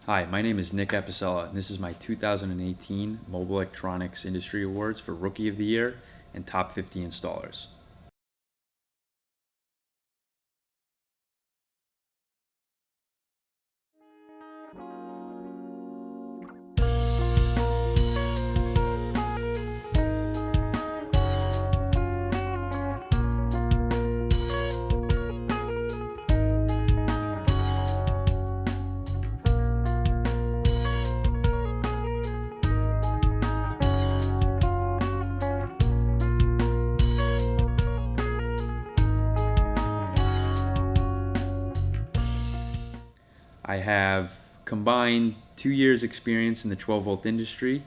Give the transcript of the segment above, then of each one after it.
Hi, my name is Nick Apicella, and this is my 2018 Mobile Electronics Industry Awards for Rookie of the Year and Top 50 Installers. I have combined 2 years experience in the 12-volt industry.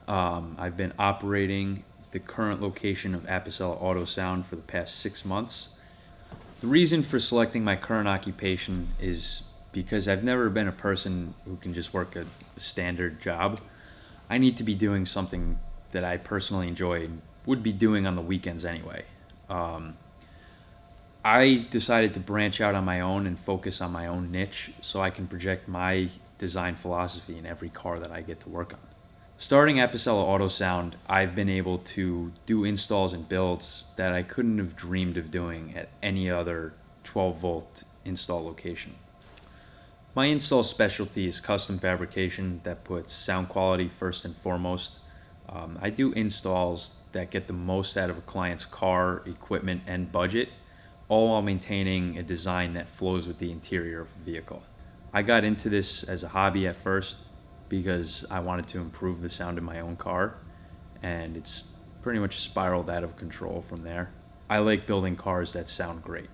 I've been operating the current location of Apicella Auto Sound for the past 6 months. The reason for selecting my current occupation is because I've never been a person who can just work a standard job. I need to be doing something that I personally enjoy and would be doing on the weekends anyway. I decided to branch out on my own and focus on my own niche so I can project my design philosophy in every car that I get to work on. Starting Apicella Auto Sound, I've been able to do installs and builds that I couldn't have dreamed of doing at any other 12-volt install location. My install specialty is custom fabrication that puts sound quality first and foremost. I do installs that get the most out of a client's car, equipment, and budget, all while maintaining a design that flows with the interior of the vehicle. I got into this as a hobby at first because I wanted to improve the sound in my own car, and it's pretty much spiraled out of control from there. I like building cars that sound great.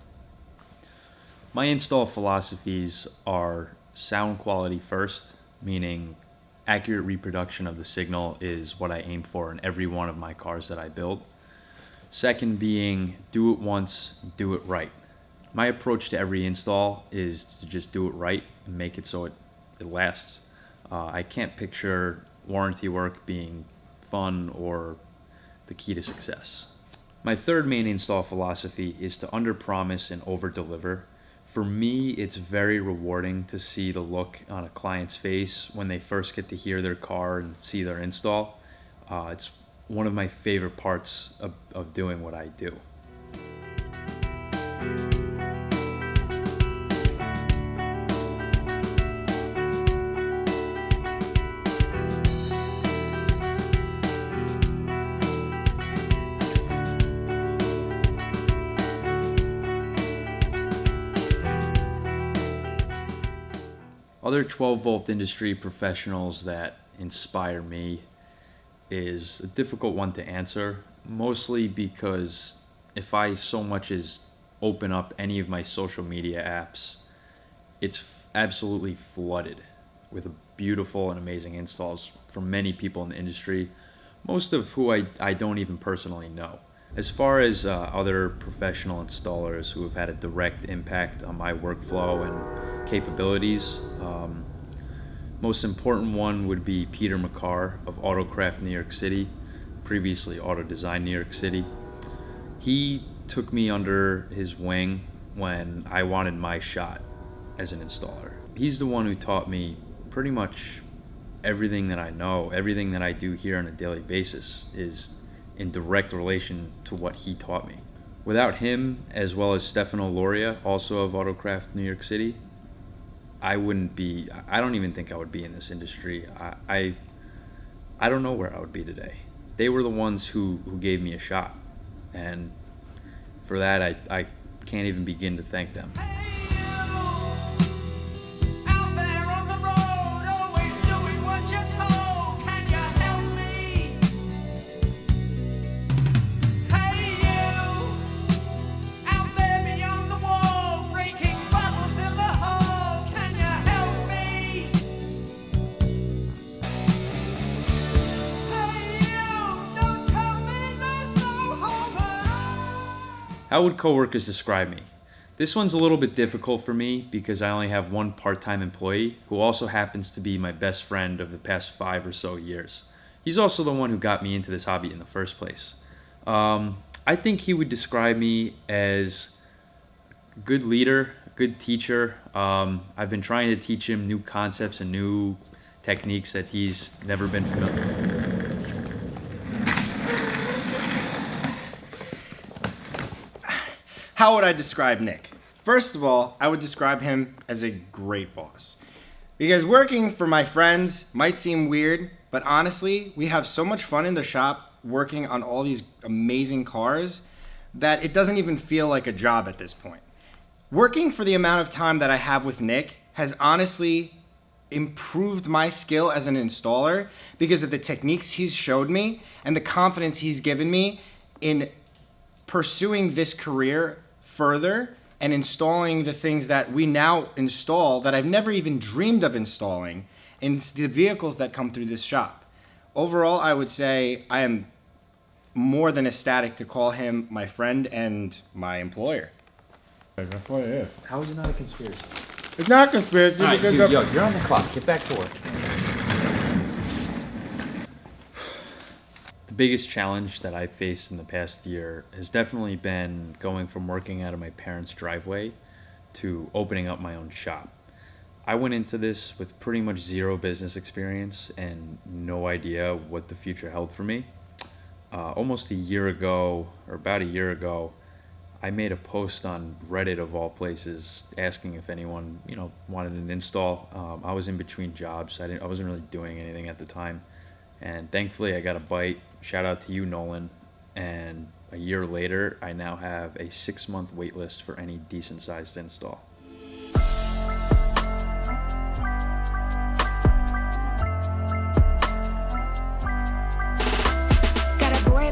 My install philosophies are sound quality first, meaning accurate reproduction of the signal is what I aim for in every one of my cars that I build. Second being, do it once, do it right. My approach to every install is to just do it right and make it so it lasts. I can't picture warranty work being fun or the key to success. My third main install philosophy is to underpromise and overdeliver. For me, it's very rewarding to see the look on a client's face when they first get to hear their car and see their install. It's one of my favorite parts of doing what I do. Other 12-volt industry professionals that inspire me is a difficult one to answer, mostly because if I so much as open up any of my social media apps, it's absolutely flooded with beautiful and amazing installs from many people in the industry, most of who I don't even personally know. As far as other professional installers who have had a direct impact on my workflow and capabilities, most important one would be Peter McCarr of Autocraft New York City, previously Auto Design New York City. He took me under his wing when I wanted my shot as an installer. He's the one who taught me pretty much everything that I know. Everything that I do here on a daily basis is in direct relation to what he taught me. Without him, as well as Stefano Loria, also of Autocraft New York City, I don't even think I would be in this industry. I don't know where I would be today. They were the ones who gave me a shot. And for that, I can't even begin to thank them. How would coworkers describe me? This one's a little bit difficult for me because I only have one part-time employee who also happens to be my best friend of the past 5 or so years. He's also the one who got me into this hobby in the first place. I think he would describe me as a good leader, good teacher. I've been trying to teach him new concepts and new techniques that he's never been familiar with. How would I describe Nick? First of all, I would describe him as a great boss. Because working for my friends might seem weird, but honestly, we have so much fun in the shop working on all these amazing cars that it doesn't even feel like a job at this point. Working for the amount of time that I have with Nick has honestly improved my skill as an installer because of the techniques he's showed me and the confidence he's given me in pursuing this career further and installing the things that we now install that I've never even dreamed of installing in the vehicles that come through this shop. Overall, I would say I am more than ecstatic to call him my friend and my employer. That's what it is. How is it not a conspiracy? It's not a conspiracy. All right, dude, yo, you're on the clock. Get back to work. The biggest challenge that I've faced in the past year has definitely been going from working out of my parents' driveway to opening up my own shop. I went into this with pretty much zero business experience and no idea what the future held for me. Almost a year ago, or about a year ago, I made a post on Reddit of all places asking if anyone, wanted an install. I was in between jobs. I wasn't really doing anything at the time. And thankfully I got a bite. Shout out to you, Nolan. And a year later, I now have a 6-month wait list for any decent sized install.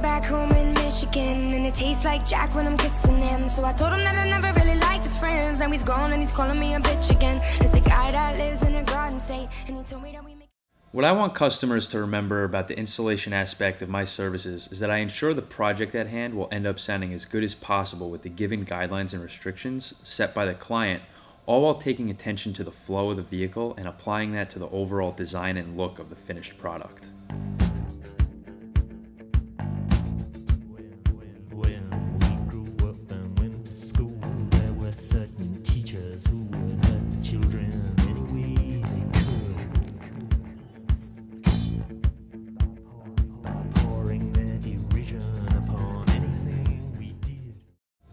Back home in Michigan, and it tastes like Jack when I'm kissing him. So I told him that I never really liked his friends. Now he's gone and he's calling me a bitch again. There's a guy that lives in a garden state, and he told me that we make... What I want customers to remember about the installation aspect of my services is that I ensure the project at hand will end up sounding as good as possible with the given guidelines and restrictions set by the client, all while taking attention to the flow of the vehicle and applying that to the overall design and look of the finished product.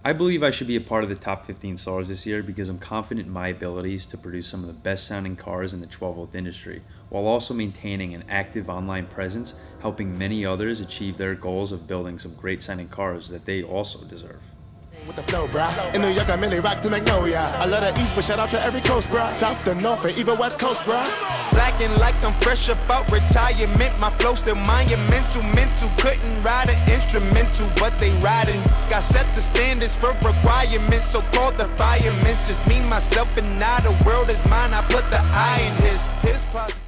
I believe I should be a part of the top 15 installers this year because I'm confident in my abilities to produce some of the best sounding cars in the 12-volt industry, while also maintaining an active online presence, helping many others achieve their goals of building some great sounding cars that they also deserve. With the flow, bruh. In New York, I merely rock to Magnolia. I love the East, but shout out to every coast, bruh. South to North, and even West Coast, bruh. Blacking like I'm fresh about retirement. My flow still monumental, mental. Couldn't ride an instrumental, but they riding. I set the standards for requirements, so called the firemen. Just me, myself, and now the world is mine. I put the I in his positive.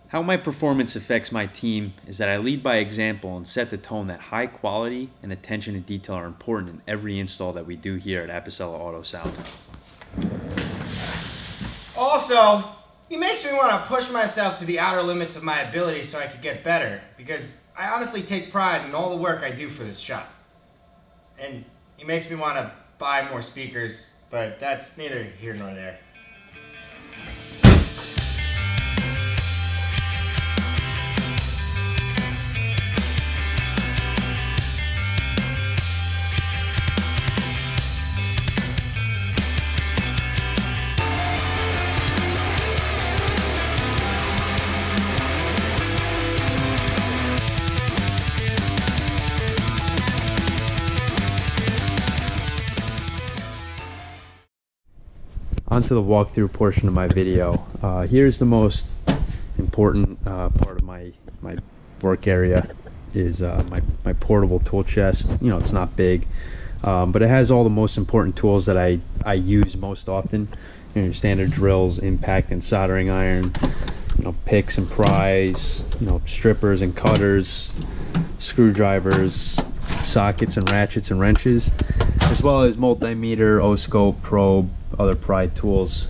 How my performance affects my team is that I lead by example and set the tone that high quality and attention to detail are important in every install that we do here at Apicella Auto Sound. Also, he makes me want to push myself to the outer limits of my ability so I could get better, because I honestly take pride in all the work I do for this shop. And he makes me want to buy more speakers, but that's neither here nor there. Onto the walkthrough portion of my video. Here's the most important part of my work area is my portable tool chest. It's not big, but it has all the most important tools that I use most often. Your standard drills, impact and soldering iron, picks and pries, strippers and cutters, screwdrivers, sockets and ratchets and wrenches, as well as multimeter, O-scope, probe, other pry tools.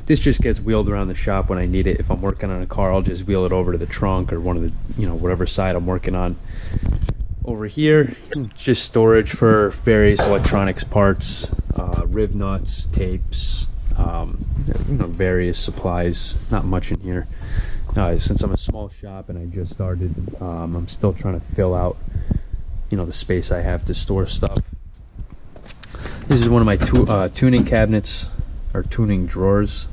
This just gets wheeled around the shop when I need it. If I'm working on a car, I'll just wheel it over to the trunk or one of the, whatever side I'm working on. Over here, just storage for various electronics parts, riv nuts, tapes, various supplies. Not much in here. Since I'm a small shop and I just started, I'm still trying to fill out, the space I have to store stuff. This is one of my tuning cabinets, or tuning drawers.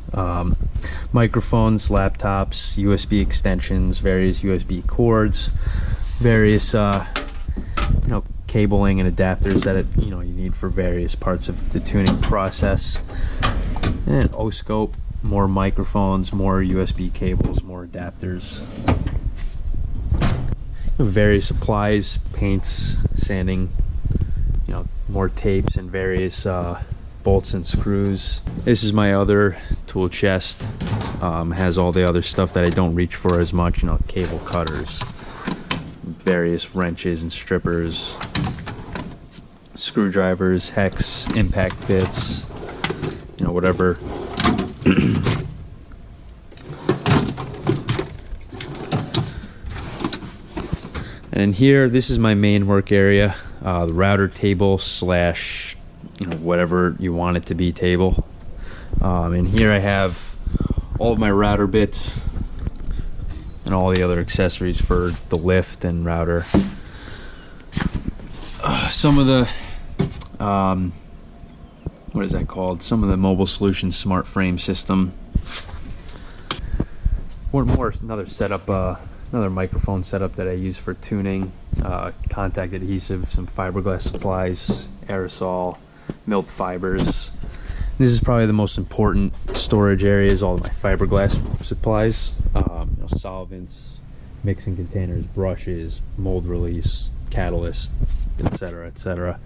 Microphones, laptops, USB extensions, various USB cords, various cabling and adapters that you need for various parts of the tuning process. And O-scope, more microphones, more USB cables, more adapters. Various supplies, paints, sanding, more tapes and various bolts and screws. This is my other tool chest. Has all the other stuff that I don't reach for as much, cable cutters, various wrenches and strippers, screwdrivers, hex, impact bits, whatever. And in here, this is my main work area, the router table slash, whatever you want it to be table. In here I have all of my router bits and all the other accessories for the lift and router. Some of the, what is that called? Some of the Mobile Solutions smart frame system. Another setup, another microphone setup that I use for tuning, contact adhesive, some fiberglass supplies, aerosol, milled fibers. This is probably the most important storage area, is all of my fiberglass supplies, solvents, mixing containers, brushes, mold release, catalyst, etc., etc.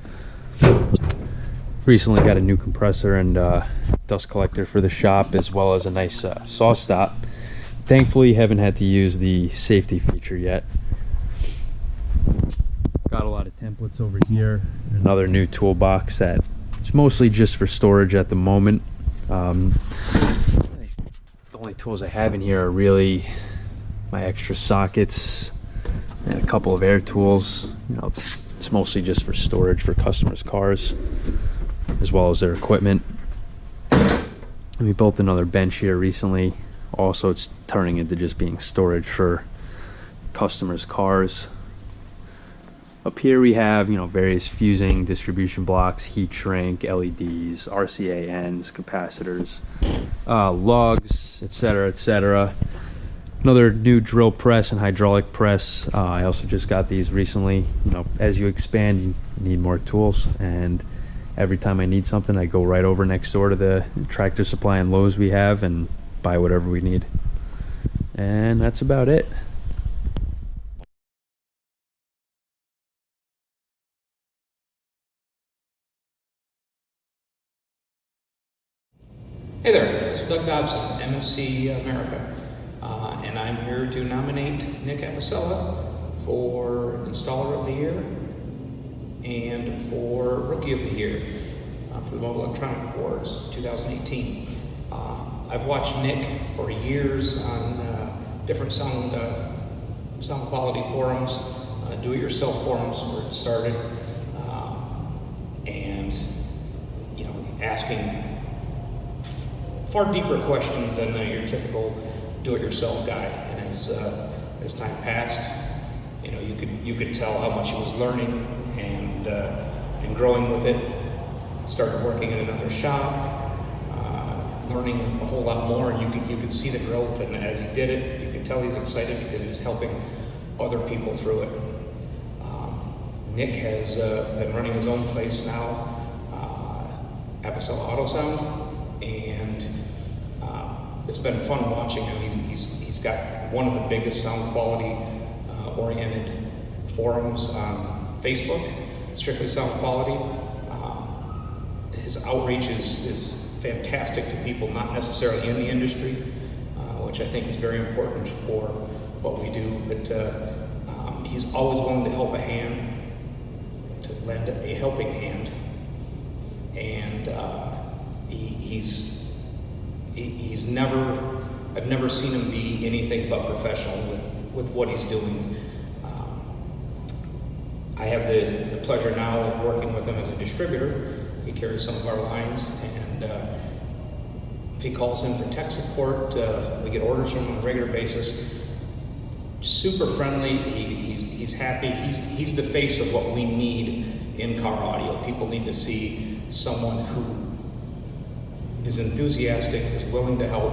Recently got a new compressor and dust collector for the shop, as well as a nice saw stop. Thankfully, haven't had to use the safety feature yet. Got a lot of templates over here. Another new toolbox that is mostly just for storage at the moment. The only tools I have in here are really my extra sockets and a couple of air tools. It's mostly just for storage for customers' cars, as well as their equipment. And we built another bench here recently. Also, it's turning into just being storage for customers' cars. Up here we have, various fusing, distribution blocks, heat shrink, LEDs, RCA ends, capacitors, lugs, etc., etc. Another new drill press and hydraulic press. I also just got these recently. As you expand, you need more tools, and every time I need something, I go right over next door to the Tractor Supply and Lowe's we have and buy whatever we need. And that's about it. Hey there, it's Doug Dobson, MSC America, and I'm here to nominate Nick Apicella for Installer of the Year and for Rookie of the Year for the Mobile Electronic Awards 2018. I've watched Nick for years on different sound quality forums, do-it-yourself forums where it started, and asking far deeper questions than your typical do-it-yourself guy. And as time passed, you could tell how much he was learning and growing with it. Started working in another shop, learning a whole lot more, and you could see the growth. And as he did it, you could tell he's excited because he was helping other people through it. Nick has been running his own place now, Apicella Auto Sound, and it's been fun watching him. He's got one of the biggest sound quality oriented forums on Facebook, strictly sound quality. His outreach is fantastic to people not necessarily in the industry, which I think is very important for what we do. But he's always willing to help a hand, to lend a helping hand, and he's never. I've never seen him be anything but professional with what he's doing. I have the pleasure now of working with him as a distributor. He carries some of our lines, and if he calls in for tech support, we get orders from him on a regular basis. Super friendly, he's happy, he's the face of what we need in car audio. People need to see someone who is enthusiastic, is willing to help.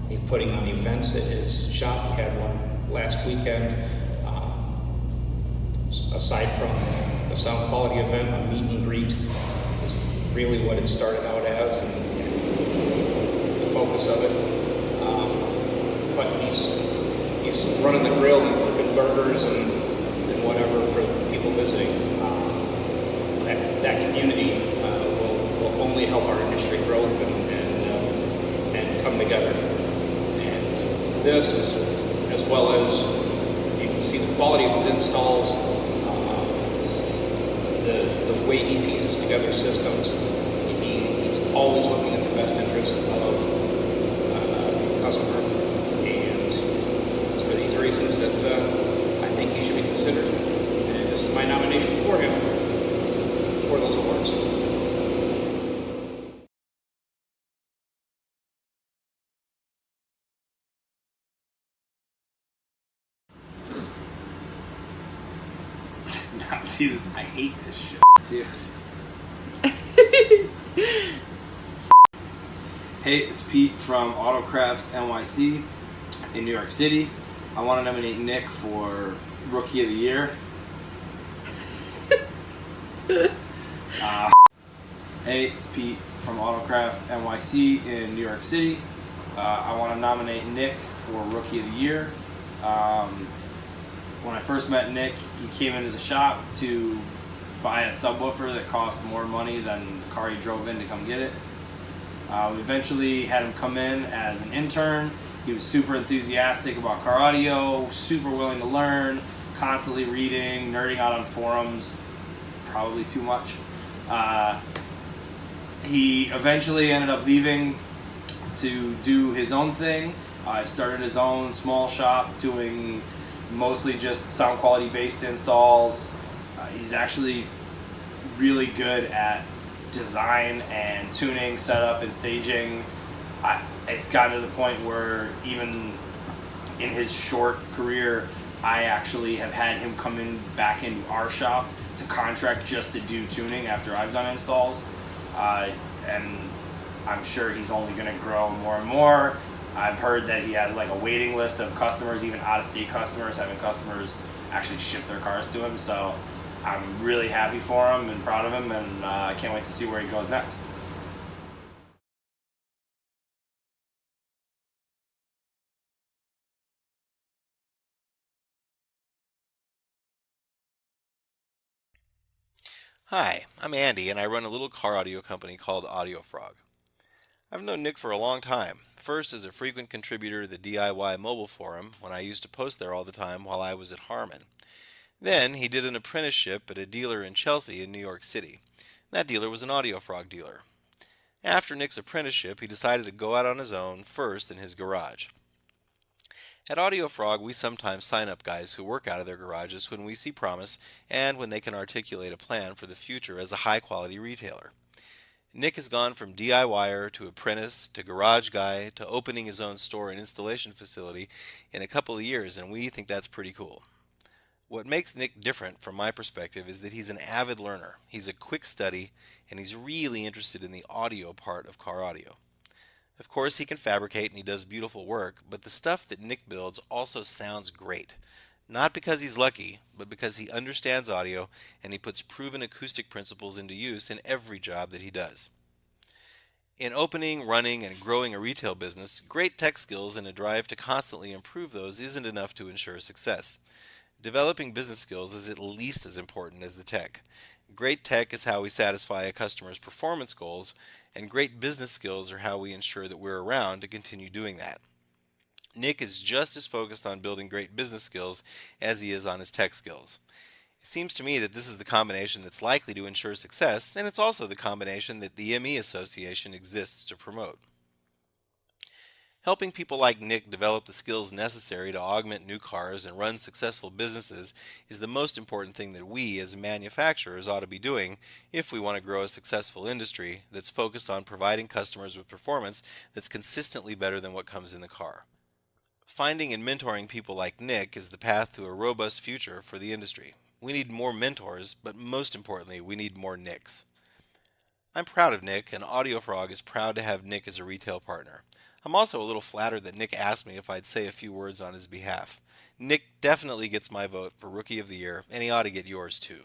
He's putting on events at his shop. He had one last weekend. Aside from a sound quality event, a meet and greet is really what it started out as, and the focus of it. But he's running the grill and cooking burgers and whatever for people visiting. That community will only help our industry growth and come together. And this is, as well as you can see the quality of his installs, the way he pieces together systems. He's always looking at the best interest of the customer, and it's for these reasons that I think he should be considered, and this is my nomination for him for those awards. See this? I hate this shit, dude. Hey, it's Pete from Autocraft NYC in New York City. I want to nominate Nick for Rookie of the Year. Hey, it's Pete from Autocraft NYC in New York City. I want to nominate Nick for Rookie of the Year. When I first met Nick, he came into the shop to buy a subwoofer that cost more money than the car he drove in to come get it. We eventually had him come in as an intern. He was super enthusiastic about car audio, super willing to learn, constantly reading, nerding out on forums, probably too much. He eventually ended up leaving to do his own thing. Started his own small shop doing mostly just sound quality based installs. He's actually really good at design and tuning, setup, and staging. It's gotten to the point where even in his short career, I actually have had him come in back into our shop to contract just to do tuning after I've done installs. And I'm sure he's only going to grow more and more. I've heard that he has like a waiting list of customers, even out-of-state customers, having customers actually ship their cars to him. So I'm really happy for him and proud of him, and I can't wait to see where he goes next. Hi, I'm Andy, and I run a little car audio company called Audio Frog. I've known Nick for a long time, first as a frequent contributor to the DIY mobile forum when I used to post there all the time while I was at Harman. Then he did an apprenticeship at a dealer in Chelsea in New York City. That dealer was an Audio Frog dealer. After Nick's apprenticeship, he decided to go out on his own, first in his garage. At Audio Frog, we sometimes sign up guys who work out of their garages when we see promise and when they can articulate a plan for the future as a high-quality retailer. Nick has gone from DIYer to apprentice to garage guy to opening his own store and installation facility in a couple of years, and we think that's pretty cool. What makes Nick different from my perspective is that he's an avid learner. He's a quick study, and he's really interested in the audio part of car audio. Of course, he can fabricate and he does beautiful work, but the stuff that Nick builds also sounds great. Not because he's lucky, but because he understands audio and he puts proven acoustic principles into use in every job that he does. In opening, running, and growing a retail business, great tech skills and a drive to constantly improve those isn't enough to ensure success. Developing business skills is at least as important as the tech. Great tech is how we satisfy a customer's performance goals, and great business skills are how we ensure that we're around to continue doing that. Nick is just as focused on building great business skills as he is on his tech skills. It seems to me that this is the combination that's likely to ensure success, and it's also the combination that the ME Association exists to promote. Helping people like Nick develop the skills necessary to augment new cars and run successful businesses is the most important thing that we as manufacturers ought to be doing if we want to grow a successful industry that's focused on providing customers with performance that's consistently better than what comes in the car. Finding and mentoring people like Nick is the path to a robust future for the industry. We need more mentors, but most importantly, we need more Nicks. I'm proud of Nick, and AudioFrog is proud to have Nick as a retail partner. I'm also a little flattered that Nick asked me if I'd say a few words on his behalf. Nick definitely gets my vote for Rookie of the Year, and he ought to get yours too.